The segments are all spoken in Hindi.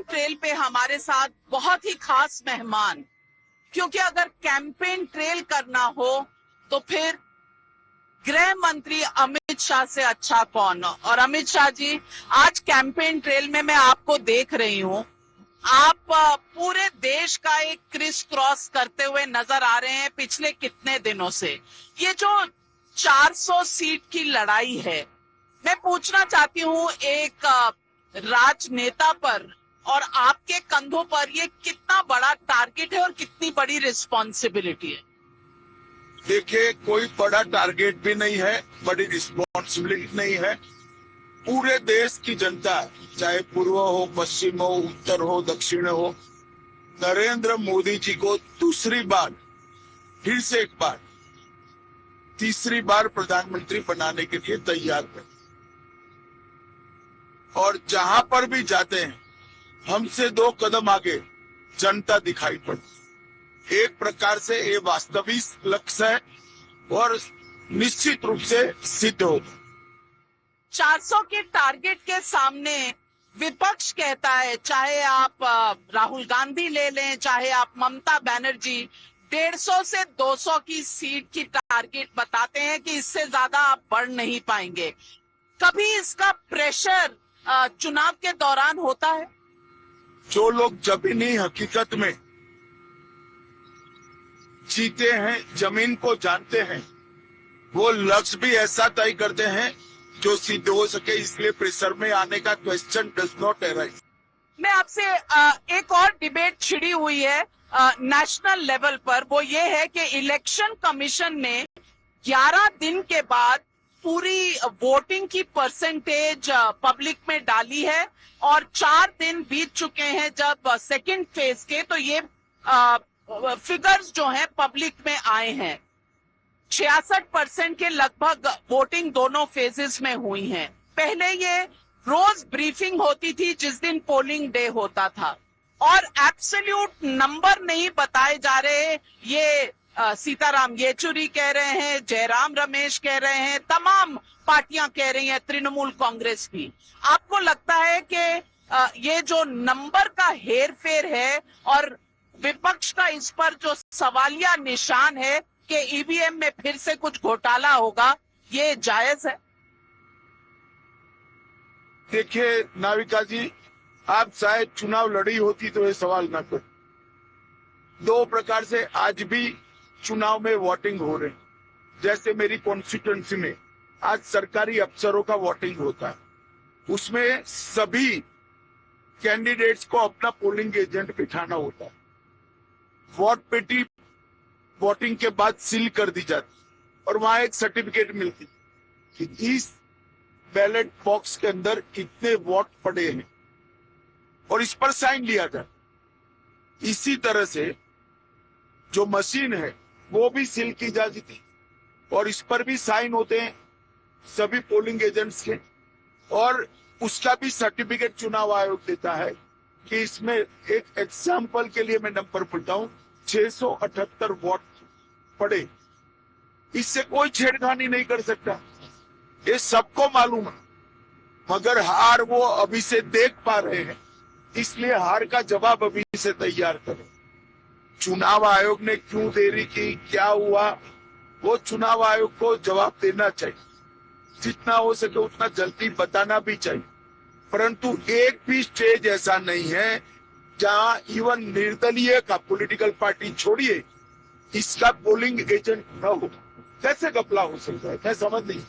ट्रेल पे हमारे साथ बहुत ही खास मेहमान, क्योंकि अगर कैंपेन ट्रेल करना हो तो फिर गृह मंत्री अमित शाह से अच्छा कौन। और अमित शाह जी, आज कैंपेन ट्रेल में मैं आपको देख रही हूँ, आप पूरे देश का एक क्रिस क्रॉस करते हुए नजर आ रहे हैं पिछले कितने दिनों से। ये जो 400 सीट की लड़ाई है, मैं पूछना चाहती हूँ एक राजनेता पर और आपके कंधों पर ये कितना बड़ा टारगेट है और कितनी बड़ी रिस्पॉन्सिबिलिटी है। देखिए, कोई बड़ा टारगेट भी नहीं है, बड़ी रिस्पॉन्सिबिलिटी नहीं है। पूरे देश की जनता, चाहे पूर्व हो, पश्चिम हो, उत्तर हो, दक्षिण हो, नरेंद्र मोदी जी को दूसरी बार, फिर से एक बार, तीसरी बार प्रधानमंत्री बनाने के लिए तैयार है। और जहां पर भी जाते हैं, हमसे 2 कदम आगे जनता दिखाई पड़ती। एक प्रकार से ये वास्तविक लक्ष्य है और निश्चित रूप से सिद्ध होगा। 400 के टारगेट के सामने विपक्ष कहता है, चाहे आप राहुल गांधी ले लें, चाहे आप ममता बनर्जी, 150 से 200 की सीट की टारगेट बताते हैं कि इससे ज्यादा आप बढ़ नहीं पाएंगे। कभी इसका प्रेशर चुनाव के दौरान होता है? जो लोग जमीनी हकीकत में जीते हैं, जमीन को जानते हैं, वो लक्ष्य भी ऐसा तय करते हैं जो सिद्ध हो सके, इसलिए प्रेशर में आने का क्वेश्चन डज नॉट अराइज। मैं आपसे एक और डिबेट छिड़ी हुई है नेशनल लेवल पर, वो ये है कि इलेक्शन कमीशन ने 11 दिन के बाद पूरी वोटिंग की परसेंटेज पब्लिक में डाली है और 4 दिन बीत चुके हैं जब सेकंड फेज के, तो ये फिगर्स जो हैं पब्लिक में आए हैं। 66% के लगभग वोटिंग दोनों फेजेस में हुई है। पहले ये रोज ब्रीफिंग होती थी जिस दिन पोलिंग डे होता था, और एब्सोल्यूट नंबर नहीं बताए जा रहे। ये सीताराम येचुरी कह रहे हैं, जयराम रमेश कह रहे हैं, तमाम पार्टियां कह रही हैं, तृणमूल कांग्रेस भी। आपको लगता है कि ये जो नंबर का हेर फेर है और विपक्ष का इस पर जो सवालिया निशान है कि ईवीएम में फिर से कुछ घोटाला होगा, ये जायज है? देखिए नाविका जी, आप शायद चुनाव लड़ी होती तो ये सवाल ना कर। 2 प्रकार से आज भी चुनाव में वोटिंग हो रहे हैं। जैसे मेरी कॉन्स्टिट्यूएंसी में आज सरकारी अफसरों का वोटिंग होता है, उसमें सभी कैंडिडेट्स को अपना पोलिंग एजेंट बिठाना होता है। वोट पेटी वोटिंग के बाद सील कर दी जाती और वहां एक सर्टिफिकेट मिलती कि इस बैलेट बॉक्स के अंदर कितने वोट पड़े हैं और इस पर साइन लिया जाता। इसी तरह से जो मशीन है वो भी सील की जाती थी और इस पर भी साइन होते हैं सभी पोलिंग एजेंट्स के, और उसका भी सर्टिफिकेट चुनाव आयोग देता है कि इसमें, एक एग्जाम्पल के लिए मैं नंबर बोलता हूँ, 678 वोट पड़े। इससे कोई छेड़खानी नहीं कर सकता, ये सबको मालूम है। मगर हार वो अभी से देख पा रहे हैं, इसलिए हार का जवाब अभी से तैयार करें। चुनाव आयोग ने क्यों देरी की, क्या हुआ, वो चुनाव आयोग को जवाब देना चाहिए। जितना हो सके उतना जल्दी बताना भी चाहिए, परंतु एक भी स्टेज ऐसा नहीं है जहां इवन निर्दलीय का, पॉलिटिकल पार्टी छोड़िए, इसका पोलिंग एजेंट न हो। कैसे घपला हो सकता है, मैं समझ नहीं।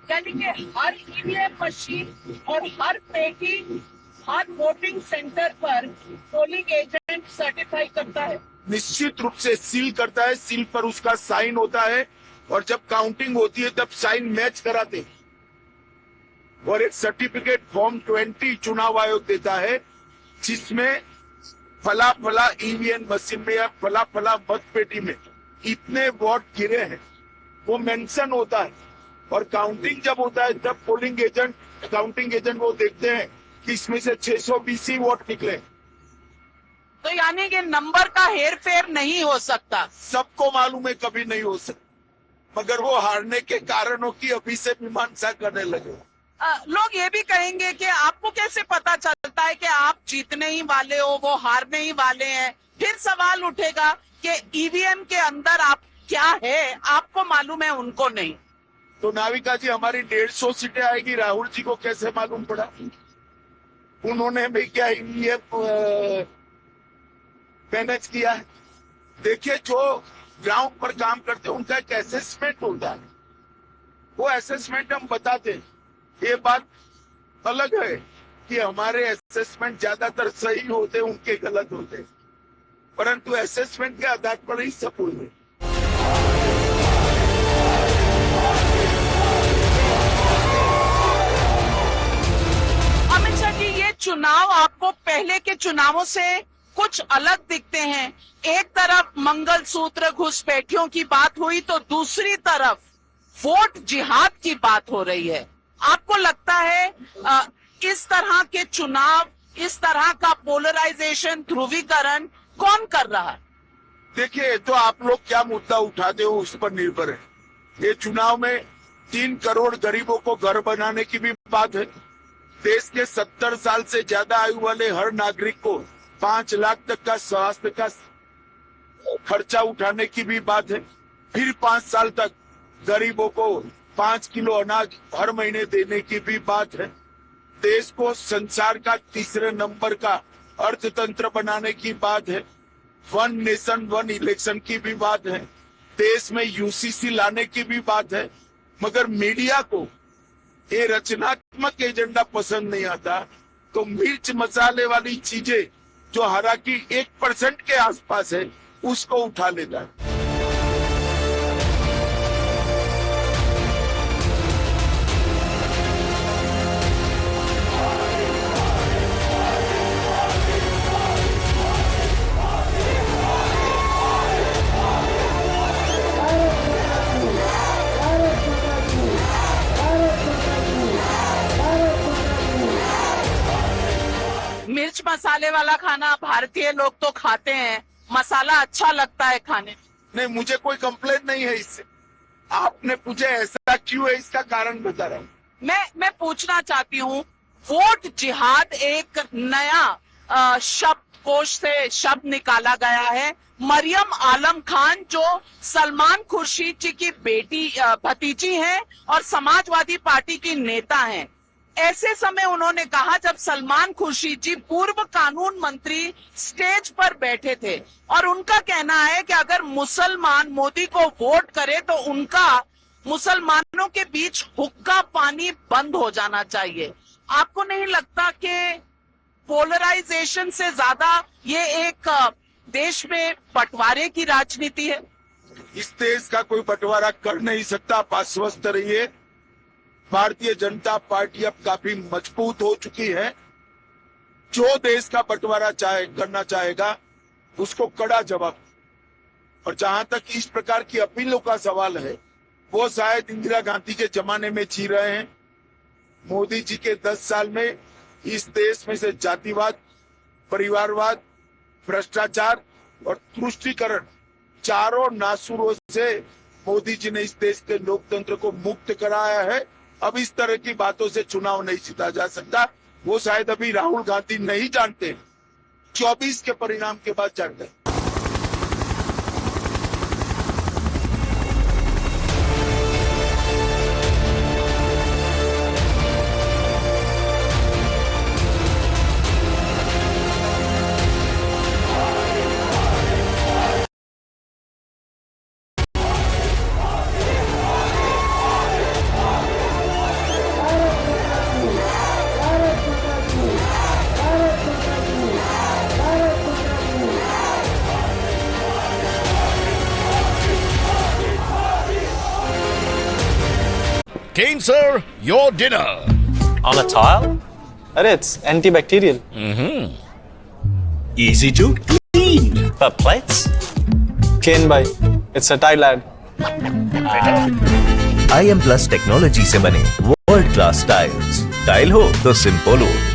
यानी कि हर ईवीएम मशीन और हर पेटी, हर वोटिंग सेंटर पर पोलिंग एजेंट सर्टिफाई करता है, निश्चित रूप से सील करता है, सील पर उसका साइन होता है, और जब काउंटिंग होती है तब साइन मैच कराते हैं। और एक सर्टिफिकेट फॉर्म 20 चुनाव आयोग देता है, जिसमें फला फला ईवीएम मशीन में या फला फला मत पेटी में इतने वोट गिरे हैं, वो मेंशन होता है। और काउंटिंग जब होता है तब पोलिंग एजेंट, काउंटिंग एजेंट वो देखते हैं कि इसमें से 620 ही वोट निकले। तो यानी कि नंबर का हेर फेर नहीं हो सकता। सबको मालूम है कभी नहीं हो सकता, मगर वो हारने के कारणों की अभी से मीमांसा करने लगे। लोग ये भी कहेंगे कि आपको कैसे पता चलता होता है कि आप जीतने ही वाले हो, वो हारने ही वाले हैं, फिर सवाल उठेगा कि ईवीएम के अंदर आप क्या है, आपको मालूम है, उनको नहीं। तो नाविका जी हमारी 150 सीटें आएगी, राहुल जी को कैसे मालूम पड़ा? उन्होंने भी क्या ये मैनेज किया है? देखिए, जो ग्राउंड पर काम करते हैं उनका एक असेसमेंट होता है, वो असेसमेंट हम बताते हैं। ये बात अलग है कि हमारे असेसमेंट ज्यादातर सही होते, उनके गलत होते, परंतु असेसमेंट के आधार पर ही सब हुए। अमित शाह जी, ये चुनाव आपको पहले के चुनावों से कुछ अलग दिखते हैं। एक तरफ मंगलसूत्र घुसपैठियों की बात हुई तो दूसरी तरफ वोट जिहाद की बात हो रही है। आपको लगता है इस तरह के चुनाव, इस तरह का पोलराइजेशन, ध्रुवीकरण कौन कर रहा है? देखिए, तो आप लोग क्या मुद्दा उठाते हो उस पर निर्भर है। ये चुनाव में 3 करोड़ गरीबों को घर बनाने की भी बात है। देश के 70 साल से ज्यादा आयु वाले हर नागरिक को 5 लाख तक का स्वास्थ्य का खर्चा उठाने की भी बात है। फिर 5 साल तक गरीबों को 5 किलो अनाज हर महीने देने की भी बात है। देश को संसार का 3रे नंबर का अर्थतंत्र बनाने की बात है। 1 नेशन 1 इलेक्शन की भी बात है। देश में यूसीसी लाने की भी बात है। मगर मीडिया को ये रचनात्मक एजेंडा पसंद नहीं आता, तो मिर्च मसाले वाली चीजें जो हालांकि 1% के आसपास है, उसको उठा लेता है। मिर्च मसाले वाला खाना भारतीय लोग तो खाते हैं, मसाला अच्छा लगता है खाने। नहीं, मुझे कोई कंप्लेन नहीं है इससे। आपने पूछे ऐसा क्यों है, इसका कारण बता रहा हूँ। मैं पूछना चाहती हूँ, वोट जिहाद एक नया शब्दकोश से शब्द निकाला गया है। मरियम आलम खान जो सलमान खुर्शीद जी की बेटी भतीजी हैं और समाजवादी पार्टी की नेता हैं, ऐसे समय उन्होंने कहा जब सलमान खुर्शीद जी पूर्व कानून मंत्री स्टेज पर बैठे थे और उनका कहना है कि अगर मुसलमान मोदी को वोट करे तो उनका मुसलमानों के बीच हुक्का पानी बंद हो जाना चाहिए। आपको नहीं लगता कि पोलराइजेशन से ज्यादा ये एक देश में बंटवारे की राजनीति है? इस देश का कोई बंटवारा कर नहीं सकता। आप आश्वस्त रहिए, भारतीय जनता पार्टी अब काफी मजबूत हो चुकी है। जो देश का बंटवारा करना चाहेगा उसको कड़ा जवाब। और जहां तक इस प्रकार की अपीलों का सवाल है, वो शायद इंदिरा गांधी के जमाने में जी रहे हैं। मोदी जी के 10 साल में इस देश में से जातिवाद, परिवारवाद, भ्रष्टाचार और तुष्टीकरण, चारों नासूरों से मोदी जी ने इस देश के लोकतंत्र को मुक्त कराया है। अब इस तरह की बातों से चुनाव नहीं जीता जा सकता। वो शायद अभी राहुल गांधी नहीं जानते, 24 के परिणाम के बाद जानते हैं। Kane, sir, your dinner. On a tile? Arey, it's antibacterial. Easy to clean. But plates? Kane bhai, it's a tile ad. IM Plus technology से बने वर्ल्ड क्लास टाइल्स। टाइल हो तो सिंपल हो।